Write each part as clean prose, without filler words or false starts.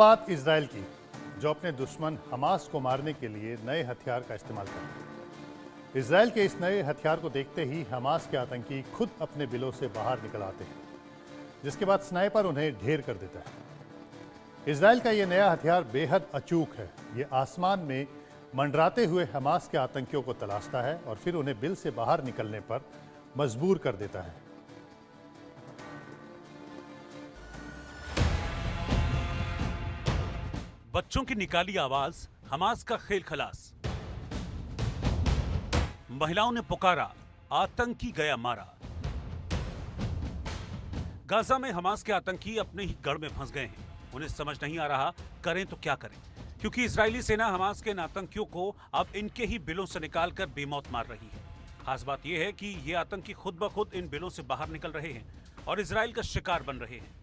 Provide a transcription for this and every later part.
बात इजराइल की, जो अपने दुश्मन हमास को मारने के लिए नए हथियार का इस्तेमाल करता है। इजराइल के इस नए हथियार को देखते ही हमास के आतंकी खुद अपने बिलों से बाहर निकल आते हैं, जिसके बाद स्नाइपर उन्हें ढेर कर देता है। इजराइल का यह नया हथियार बेहद अचूक है। ये आसमान में मंडराते हुए हमास के आतंकियों को तलाशता है और फिर उन्हें बिल से बाहर निकलने पर मजबूर कर देता है। बच्चों की निकाली आवाज, हमास का खेल खलास। महिलाओं ने पुकारा, आतंकी गया मारा। गाजा में हमास के आतंकी अपने ही गढ़ में फंस गए हैं। उन्हें समझ नहीं आ रहा करें तो क्या करें, क्योंकि इजरायली सेना हमास के इन आतंकियों को अब इनके ही बिलों से निकालकर बेमौत मार रही है। खास बात यह है कि ये आतंकी खुद ब खुद इन बिलों से बाहर निकल रहे हैं और इजराइल का शिकार बन रहे हैं।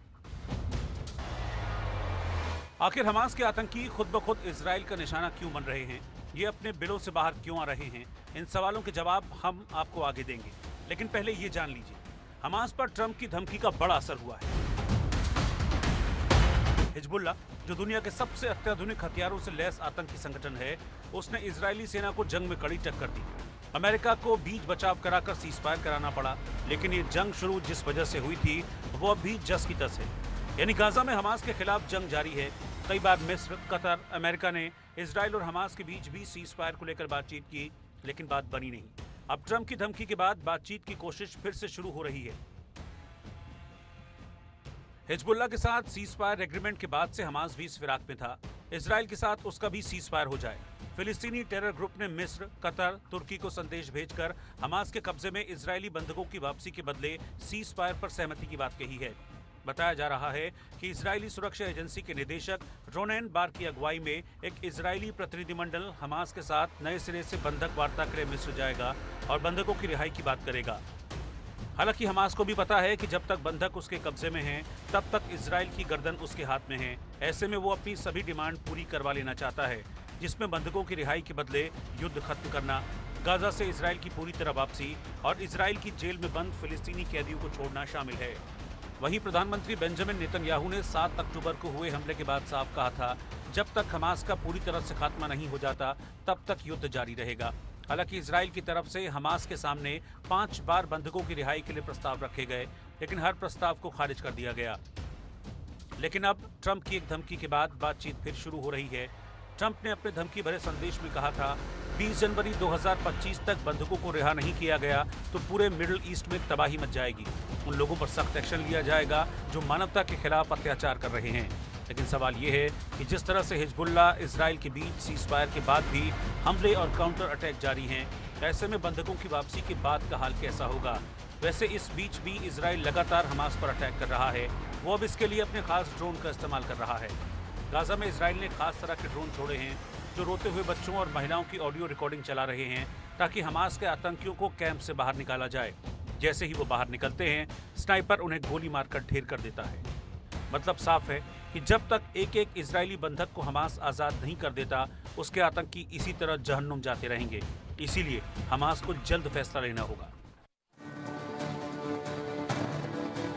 आखिर हमास के आतंकी खुद ब खुद इजराइल का निशाना क्यों बन रहे हैं, ये अपने बिलों से बाहर क्यों आ रहे हैं, इन सवालों के जवाब हम आपको आगे देंगे। लेकिन पहले ये जान लीजिए, हमास पर ट्रंप की धमकी का बड़ा असर हुआ है। हिजबुल्लाह, जो दुनिया के सबसे अत्याधुनिक हथियारों से लैस आतंकी संगठन है, उसने इजरायली सेना को जंग में कड़ी टक्कर दी। अमेरिका को बीच बचाव कराकर सीजफायर कराना पड़ा, लेकिन ये जंग शुरू जिस वजह से हुई थी वो अब भी जस की तस है। यानी गाजा में हमास के खिलाफ जंग जारी है। कई बार मिस्र, कतर, अमेरिका ने इजराइल और हमास के बीच भी सीजफायर को लेकर बातचीत की, लेकिन बात बनी नहीं। अब ट्रंप की धमकी के बाद बातचीत की कोशिश फिर से शुरू हो रही है। हिजबुल्लाह के साथ सीजफायर एग्रीमेंट के बाद से हमास भी इस फिराक में था, इजराइल के साथ उसका भी सीजफायर हो जाए। फिलिस्तीनी टेरर ग्रुप ने मिस्र, कतर, तुर्की को संदेश भेजकर हमास के कब्जे में इजरायली बंधकों की वापसी के बदले सीजफायर पर सहमति की बात कही है। बताया जा रहा है कि इजरायली सुरक्षा एजेंसी के निदेशक रोनेन बार की अगुवाई में एक इजरायली प्रतिनिधिमंडल हमास के साथ नए सिरे से बंधक वार्ता के लिए मिस्र जाएगा और बंधकों की रिहाई की बात करेगा। हालांकि हमास को भी पता है कि जब तक बंधक उसके कब्जे में हैं, तब तक इजराइल की गर्दन उसके हाथ में है। ऐसे में वो अपनी सभी डिमांड पूरी करवा लेना चाहता है, जिसमें बंधकों की रिहाई के बदले युद्ध खत्म करना, गाजा से इजराइल की पूरी तरह वापसी और इजराइल की जेल में बंद फिलिस्तीनी कैदियों को छोड़ना शामिल है। वहीं प्रधानमंत्री बेंजामिन नेतन्याहू ने 7 अक्टूबर को हुए हमले के बाद साफ कहा था, जब तक हमास का पूरी तरह से खात्मा नहीं हो जाता तब तक युद्ध जारी रहेगा। हालांकि इजराइल की तरफ से हमास के सामने 5 बार बंधकों की रिहाई के लिए प्रस्ताव रखे गए, लेकिन हर प्रस्ताव को खारिज कर दिया गया। लेकिन अब ट्रंप की एक धमकी के बाद बातचीत फिर शुरू हो रही है। ट्रंप ने अपने धमकी भरे संदेश में कहा था, 20 जनवरी 2025 तक बंधकों को रिहा नहीं किया गया तो पूरे मिडिल ईस्ट में तबाही मच जाएगी। उन लोगों पर सख्त एक्शन लिया जाएगा जो मानवता के खिलाफ अत्याचार कर रहे हैं। लेकिन सवाल ये है कि जिस तरह से हिजबुल्लाह इजराइल के बीच सीजफायर के बाद भी हमले और काउंटर अटैक जारी हैं, ऐसे में बंधकों की वापसी के बाद का हाल कैसा होगा। वैसे इस बीच भी इजराइल लगातार हमास पर अटैक कर रहा है। वो अब इसके लिए अपने खास ड्रोन का इस्तेमाल कर रहा है। गाजा में इजराइल ने खास तरह के ड्रोन छोड़े हैं, जो रोते हुए बच्चों और महिलाओं की ऑडियो रिकॉर्डिंग चला रहे हैं, ताकि हमास के आतंकियों को कैंप से बाहर निकाला जाए। जैसे ही वो बाहर निकलते हैं, स्नाइपर उन्हें गोली मारकर ढेर कर देता है। मतलब साफ है कि जब तक एक एक इजरायली बंधक को हमास आज़ाद नहीं कर देता, उसके आतंकी इसी तरह जहन्नुम जाते रहेंगे। इसीलिए हमास को जल्द फैसला लेना होगा।